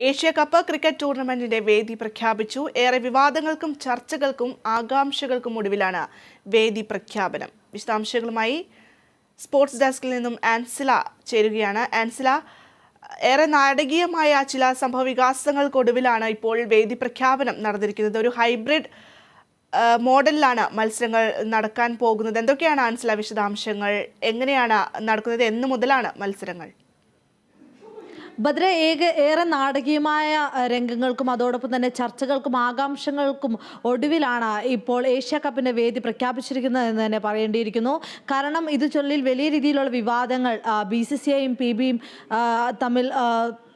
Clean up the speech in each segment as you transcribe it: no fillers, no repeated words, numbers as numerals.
Asia cup cricket ടൂർണമെന്റിന്റെ വേദി പ്രഖ്യാപിച്ചു. ഏറെ വിവാദങ്ങൾക്കും ചർച്ചകൾക്കും ആകാംക്ഷകൾക്കും ഒടുവിലാണ് വേദി പ്രഖ്യാപനം. വിശദാംശങ്ങളുമായി സ്പോർട്സ് ഡെസ്കിൽ നിന്നും ആൻസില ചേരുകയാണ്. ആൻസില, ഏറെ നാടകീയമായ ചില സംഭവവികാസങ്ങൾക്കൊടുവിലാണ് ഇപ്പോൾ വേദി പ്രഖ്യാപനം നടന്നിരിക്കുന്നത്. ഒരു ഹൈബ്രിഡ് മോഡലിലാണ് മത്സരങ്ങൾ നടക്കാൻ പോകുന്നത്. എന്തൊക്കെയാണ് ആൻസില വിശദാംശങ്ങൾ? എങ്ങനെയാണ് നടക്കുന്നത്? എന്ന് മുതലാണ് മത്സരങ്ങൾ? ഭദ്ര, ഏറെ നാടകീയമായ രംഗങ്ങൾക്കും അതോടൊപ്പം തന്നെ ചർച്ചകൾക്കും ആകാംക്ഷകൾക്കും ഒടുവിലാണ് ഇപ്പോൾ ഏഷ്യ കപ്പിന്റെ വേദി പ്രഖ്യാപിച്ചിരിക്കുന്നത് എന്ന് തന്നെ പറയേണ്ടിയിരിക്കുന്നു. കാരണം ഇത് ചൊല്ലിൽ വലിയ രീതിയിലുള്ള വിവാദങ്ങൾ BCCIയും PBയും തമ്മിൽ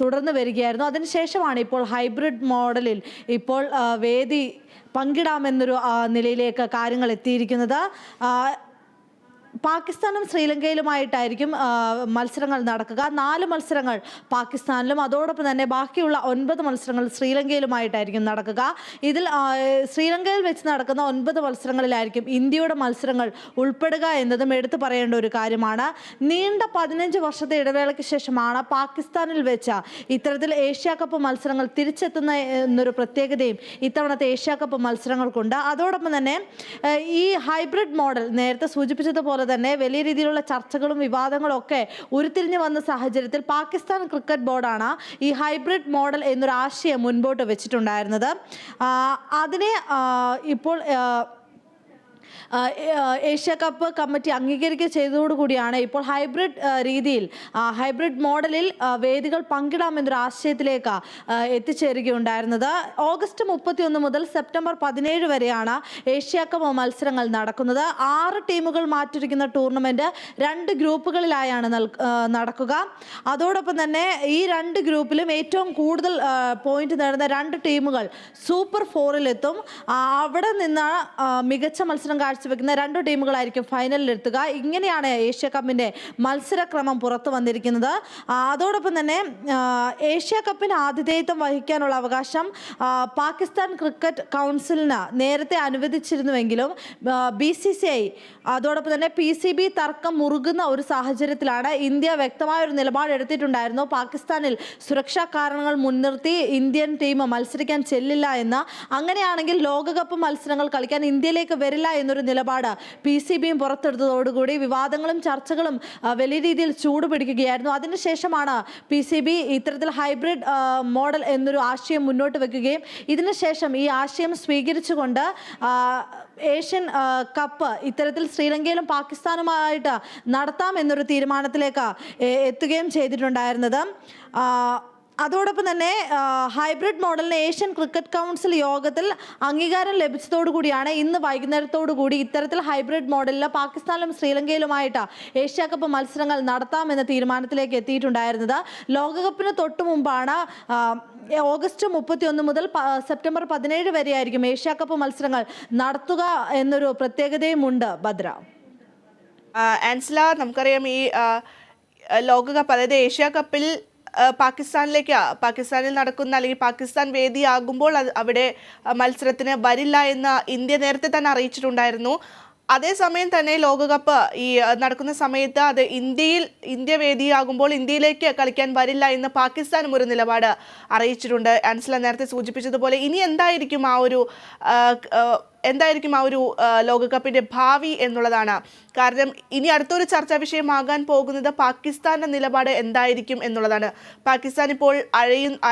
തുടർന്ന് വരികയായിരുന്നു. അതിനുശേഷമാണ് ഇപ്പോൾ ഹൈബ്രിഡ് മോഡലിൽ ഇപ്പോൾ വേദി പങ്കിടാമെന്നൊരു നിലയിലേക്ക് കാര്യങ്ങൾ എത്തിയിരിക്കുന്നത്. പാകിസ്ഥാനും ശ്രീലങ്കയിലുമായിട്ടായിരിക്കും മത്സരങ്ങൾ നടക്കുക. 4 മത്സരങ്ങൾ പാകിസ്ഥാനിലും അതോടൊപ്പം തന്നെ ബാക്കിയുള്ള 9 മത്സരങ്ങൾ ശ്രീലങ്കയിലുമായിട്ടായിരിക്കും നടക്കുക. ഇതിൽ ശ്രീലങ്കയിൽ വെച്ച് നടക്കുന്ന 9 മത്സരങ്ങളിലായിരിക്കും ഇന്ത്യയുടെ മത്സരങ്ങൾ ഉൾപ്പെടുക എന്നതും എടുത്തു പറയേണ്ട ഒരു കാര്യമാണ്. നീണ്ട 15 വർഷത്തെ ഇടവേളയ്ക്ക് ശേഷമാണ് പാകിസ്ഥാനിൽ വെച്ച് ഇത്തരത്തിൽ ഏഷ്യ കപ്പ് മത്സരങ്ങൾ തിരിച്ചെത്തുന്ന എന്നൊരു പ്രത്യേകതയും ഇത്തവണത്തെ ഏഷ്യ കപ്പ് മത്സരങ്ങൾക്കുണ്ട്. അതോടൊപ്പം തന്നെ ഈ ഹൈബ്രിഡ് മോഡൽ നേരത്തെ സൂചിപ്പിച്ചതുപോലെ തന്നെ വലിയ രീതിയിലുള്ള ചർച്ചകളും വിവാദങ്ങളും ഒക്കെ ഉരുത്തിരിഞ്ഞു വന്ന സാഹചര്യത്തിൽ പാകിസ്ഥാൻ ക്രിക്കറ്റ് ബോർഡാണ് ഈ ഹൈബ്രിഡ് മോഡൽ എന്നൊരു ആശയം മുൻപോട്ട് വെച്ചിട്ടുണ്ടായിരുന്നത്. അതിനെ ഇപ്പോൾ ഏഷ്യ കപ്പ് കമ്മിറ്റി അംഗീകരിക്കുക ചെയ്തതോടുകൂടിയാണ് ഇപ്പോൾ ഹൈബ്രിഡ് രീതിയിൽ ഹൈബ്രിഡ് മോഡലിൽ വേദികൾ പങ്കിടാമെന്നൊരു ആശയത്തിലേക്ക് എത്തിച്ചേരുകയുണ്ടായിരുന്നത്. ഓഗസ്റ്റ് 31 മുതൽ സെപ്റ്റംബർ 17 വരെയാണ് ഏഷ്യ കപ്പ് മത്സരങ്ങൾ നടക്കുന്നത്. 6 ടീമുകൾ മാറ്റിരിക്കുന്ന ടൂർണമെന്റ് 2 ഗ്രൂപ്പുകളിലായാണ് നടക്കുക. അതോടൊപ്പം തന്നെ ഈ 2 ഗ്രൂപ്പിലും ഏറ്റവും കൂടുതൽ പോയിന്റ് നേടുന്ന 2 ടീമുകൾ സൂപ്പർ 4-ലെത്തും. അവിടെ നിന്ന് മികച്ച മത്സരം കാഴ്ചവെക്കുന്ന 2 ടീമുകളായിരിക്കും ഫൈനലിൽ എത്തുക. ഇങ്ങനെയാണ് ഏഷ്യ കപ്പിന്റെ മത്സരക്രമം പുറത്തു വന്നിരിക്കുന്നത്. അതോടൊപ്പം തന്നെ ഏഷ്യ കപ്പിന് ആതിഥേയത്വം വഹിക്കാനുള്ള അവകാശം പാകിസ്ഥാൻ ക്രിക്കറ്റ് കൗൺസിലിന് നേരത്തെ അനുവദിച്ചിരുന്നുവെങ്കിലും BCCI അതോടൊപ്പം തന്നെ PCB തർക്കം മുറുകുന്ന ഒരു സാഹചര്യത്തിലാണ് ഇന്ത്യ വ്യക്തമായ ഒരു നിലപാട് എടുത്തിട്ടുണ്ടായിരുന്നു. പാകിസ്ഥാനിൽ സുരക്ഷാ കാരണങ്ങൾ മുൻനിർത്തി ഇന്ത്യൻ ടീം മത്സരിക്കാൻ ചെല്ലില്ല എന്ന്. അങ്ങനെയാണെങ്കിൽ ലോകകപ്പ് മത്സരങ്ങൾ കളിക്കാൻ ഇന്ത്യയിലേക്ക് വരില്ല എന്നൊരു നിലപാട് PCBയും പുറത്തെടുത്തതോടുകൂടി വിവാദങ്ങളും ചർച്ചകളും വലിയ രീതിയിൽ ചൂടുപിടിക്കുകയായിരുന്നു. അതിനുശേഷമാണ് PCB ഇത്തരത്തിൽ ഹൈബ്രിഡ് മോഡൽ എന്നൊരു ആശയം മുന്നോട്ട് വെക്കുകയും ഇതിനുശേഷം ഈ ആശയം സ്വീകരിച്ചുകൊണ്ട് ഏഷ്യൻ കപ്പ് ഇത്തരത്തിൽ ശ്രീലങ്കയിലും പാകിസ്ഥാനുമായിട്ട് നടത്താം എന്നൊരു തീരുമാനത്തിലേക്ക് എത്തുകയും ചെയ്തിട്ടുണ്ടായിരുന്നത്. അതോടൊപ്പം തന്നെ ഹൈബ്രിഡ് മോഡലിന് ഏഷ്യൻ ക്രിക്കറ്റ് കൗൺസിൽ യോഗത്തിൽ അംഗീകാരം ലഭിച്ചതോടുകൂടിയാണ് ഇന്ന് വൈകുന്നേരത്തോടുകൂടി ഇത്തരത്തിൽ ഹൈബ്രിഡ് മോഡലിൽ പാകിസ്ഥാനിലും ശ്രീലങ്കയിലുമായിട്ട് ഏഷ്യ കപ്പ് മത്സരങ്ങൾ നടത്താമെന്ന തീരുമാനത്തിലേക്ക് എത്തിയിട്ടുണ്ടായിരുന്നത്. ലോകകപ്പിന് തൊട്ടു മുമ്പാണ് ഓഗസ്റ്റ് 31 മുതൽ സെപ്റ്റംബർ 17 വരെയായിരിക്കും ഏഷ്യ കപ്പ് മത്സരങ്ങൾ നടത്തുക എന്നൊരു പ്രത്യേകതയുമുണ്ട്. ഭദ്ര, ആൻസില, നമുക്കറിയാം ഈ ലോകകപ്പ്, അതായത് ഏഷ്യ കപ്പിൽ പാകിസ്ഥാനിൽ നടക്കുന്ന അല്ലെങ്കിൽ പാകിസ്ഥാൻ വേദിയാകുമ്പോൾ അവിടെ മത്സരത്തിന് വരില്ല എന്ന് ഇന്ത്യ നേരത്തെ തന്നെ അറിയിച്ചിട്ടുണ്ടായിരുന്നു. അതേസമയം തന്നെ ലോകകപ്പ് ഈ നടക്കുന്ന സമയത്ത് അത് ഇന്ത്യ വേദിയാകുമ്പോൾ ഇന്ത്യയിലേക്ക് കളിക്കാൻ വരില്ല എന്ന് പാകിസ്ഥാനും ഒരു നിലപാട് അറിയിച്ചിട്ടുണ്ട്. ആൻസില നേരത്തെ സൂചിപ്പിച്ചതുപോലെ ഇനി എന്തായിരിക്കും ആ ഒരു ലോകകപ്പിന്റെ ഭാവി എന്നുള്ളതാണ്. കാരണം ഇനി അടുത്തൊരു ചർച്ചാ വിഷയമാകാൻ പോകുന്നത് പാകിസ്ഥാന്റെ നിലപാട് എന്തായിരിക്കും എന്നുള്ളതാണ്. പാകിസ്ഥാൻ ഇപ്പോൾ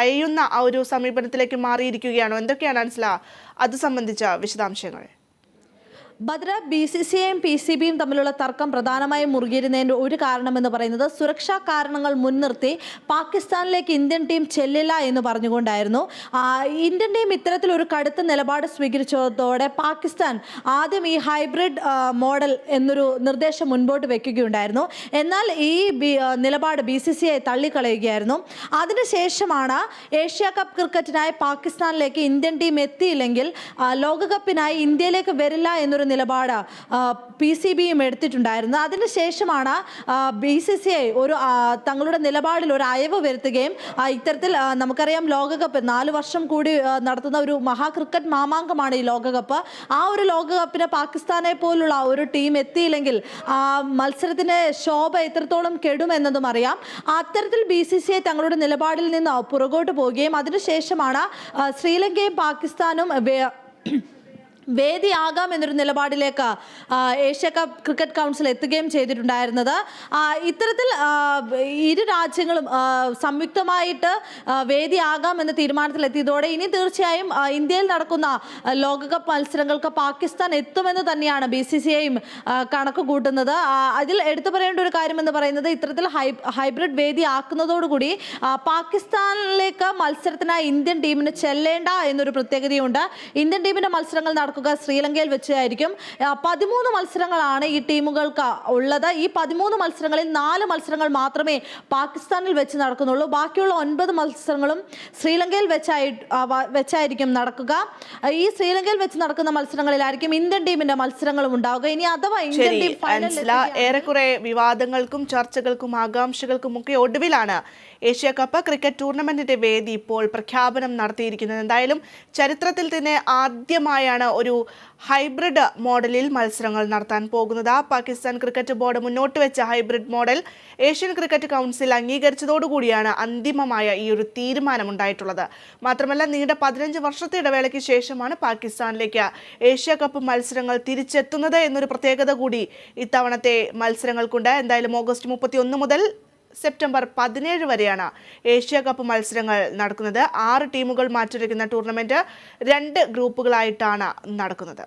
അയയുന്ന ആ ഒരു സമീപനത്തിലേക്ക് മാറിയിരിക്കുകയാണോ? എന്തൊക്കെയാണ് ആൻസില അത് സംബന്ധിച്ച വിശദാംശങ്ങൾ? ഭദ്ര, BCCIയും PCBയും തമ്മിലുള്ള തർക്കം പ്രധാനമായും മുറുകിയിരുന്നതിൻ്റെ ഒരു കാരണമെന്ന് പറയുന്നത് സുരക്ഷാ കാരണങ്ങൾ മുൻനിർത്തി പാകിസ്ഥാനിലേക്ക് ഇന്ത്യൻ ടീം ചെല്ലില്ല എന്ന് പറഞ്ഞുകൊണ്ടായിരുന്നു. ഇന്ത്യൻ ടീം ഇത്തരത്തിലൊരു കടുത്ത നിലപാട് സ്വീകരിച്ചതോടെ പാകിസ്ഥാൻ ആദ്യം ഈ ഹൈബ്രിഡ് മോഡൽ എന്നൊരു നിർദ്ദേശം മുൻപോട്ട് വെക്കുകയുണ്ടായിരുന്നു. എന്നാൽ ഈ നിലപാട് BCCI തള്ളിക്കളയുകയായിരുന്നു. അതിനുശേഷമാണ് ഏഷ്യ കപ്പ് ക്രിക്കറ്റിനായി പാകിസ്ഥാനിലേക്ക് ഇന്ത്യൻ ടീം എത്തിയില്ലെങ്കിൽ ലോകകപ്പിനായി ഇന്ത്യയിലേക്ക് വരില്ല എന്നൊരു നിലപാട് PCBയും എടുത്തിട്ടുണ്ടായിരുന്നത്. അതിനുശേഷമാണ് BCCI ഒരു തങ്ങളുടെ നിലപാടിൽ ഒരു അയവ് വരുത്തുകയും ഇത്തരത്തിൽ നമുക്കറിയാം ലോകകപ്പ് 4 വർഷം കൂടി നടത്തുന്ന ഒരു ക്രിക്കറ്റ് മാമാങ്കമാണ് ഈ ലോകകപ്പ്. ആ ഒരു ലോകകപ്പിന് പാകിസ്ഥാനെ പോലുള്ള ഒരു ടീം എത്തിയില്ലെങ്കിൽ മത്സരത്തിന്റെ ശോഭ എത്രത്തോളം കെടുമെന്നതും അറിയാം. അത്തരത്തിൽ BCCI തങ്ങളുടെ നിലപാടിൽ നിന്ന് പുറകോട്ട് പോവുകയും അതിനുശേഷമാണ് ശ്രീലങ്കയും പാകിസ്ഥാനും വേദിയാകാം എന്നൊരു നിലപാടിലേക്ക് ഏഷ്യ കപ്പ് ക്രിക്കറ്റ് കൗൺസിൽ എത്തുകയും ചെയ്തിട്ടുണ്ടായിരുന്നത്. ഇത്തരത്തിൽ ഇരു രാജ്യങ്ങളും സംയുക്തമായിട്ട് വേദിയാകാം എന്ന തീരുമാനത്തിലെത്തിയതോടെ ഇനി തീർച്ചയായും ഇന്ത്യയിൽ നടക്കുന്ന ലോകകപ്പ് മത്സരങ്ങൾക്ക് പാകിസ്ഥാൻ എത്തുമെന്ന് തന്നെയാണ് BCCIയും കണക്ക് കൂട്ടുന്നത്. അതിൽ എടുത്തു പറയേണ്ട ഒരു കാര്യം എന്ന് പറയുന്നത് ഇത്തരത്തിൽ ഹൈബ്രിഡ് വേദി ആക്കുന്നതോടുകൂടി പാകിസ്ഥാനിലേക്ക് മത്സരത്തിനായി ഇന്ത്യൻ ടീമിന് ചെല്ലേണ്ട എന്നൊരു പ്രത്യേകതയുണ്ട്. ഇന്ത്യൻ ടീമിന്റെ മത്സരങ്ങൾ നടക്കുക ശ്രീലങ്കയിൽ വെച്ചായിരിക്കും. 13 മത്സരങ്ങളാണ് ഈ ടീമുകൾക്ക് ഉള്ളത്. ഈ 13 മത്സരങ്ങളിൽ 4 മത്സരങ്ങൾ മാത്രമേ പാകിസ്ഥാനിൽ വെച്ച് നടക്കുന്നുള്ളൂ. ബാക്കിയുള്ള 9 മത്സരങ്ങളും ശ്രീലങ്കയിൽ വെച്ചായിരിക്കും നടക്കുക. ഈ ശ്രീലങ്കയിൽ വെച്ച് നടക്കുന്ന മത്സരങ്ങളിലായിരിക്കും ഇന്ത്യൻ ടീമിന്റെ മത്സരങ്ങളും ഉണ്ടാവുക. ഇനി അഥവാ ഇന്ത്യൻ ടീം ഏറെക്കുറെ വിവാദങ്ങൾക്കും ചർച്ചകൾക്കും ആകാംക്ഷകൾക്കും ഒക്കെ ഒടുവിലാണ് ഏഷ്യ കപ്പ് ക്രിക്കറ്റ് ടൂർണമെന്റിന്റെ വേദി ഇപ്പോൾ പ്രഖ്യാപനം നടത്തിയിരിക്കുന്നത്. എന്തായാലും ചരിത്രത്തിൽ തന്നെ ആദ്യമായാണ് ഒരു ഹൈബ്രിഡ് മോഡലിൽ മത്സരങ്ങൾ നടത്താൻ പോകുന്നത്. പാകിസ്ഥാൻ ക്രിക്കറ്റ് ബോർഡ് മുന്നോട്ട് വെച്ച hybrid model Asian cricket council അംഗീകരിച്ചതോടുകൂടിയാണ് അന്തിമമായ ഈ ഒരു തീരുമാനമുണ്ടായിട്ടുള്ളത്. മാത്രമല്ല നീണ്ട 15 വർഷത്തെ ഇടവേളയ്ക്ക് ശേഷമാണ് പാകിസ്ഥാനിലേക്ക് ഏഷ്യ കപ്പ് മത്സരങ്ങൾ തിരിച്ചെത്തുന്നത് എന്നൊരു പ്രത്യേകത കൂടി ഇത്തവണത്തെ മത്സരങ്ങൾക്കുണ്ട്. എന്തായാലും ഓഗസ്റ്റ് 31 മുതൽ സെപ്റ്റംബർ 17 വരെയാണ് ഏഷ്യ കപ്പ് മത്സരങ്ങൾ നടക്കുന്നത്. 6 ടീമുകൾ മാറ്റുരയ്ക്കുന്ന ടൂർണമെന്റ് 2 ഗ്രൂപ്പുകളായിട്ടാണ് നടക്കുന്നത്.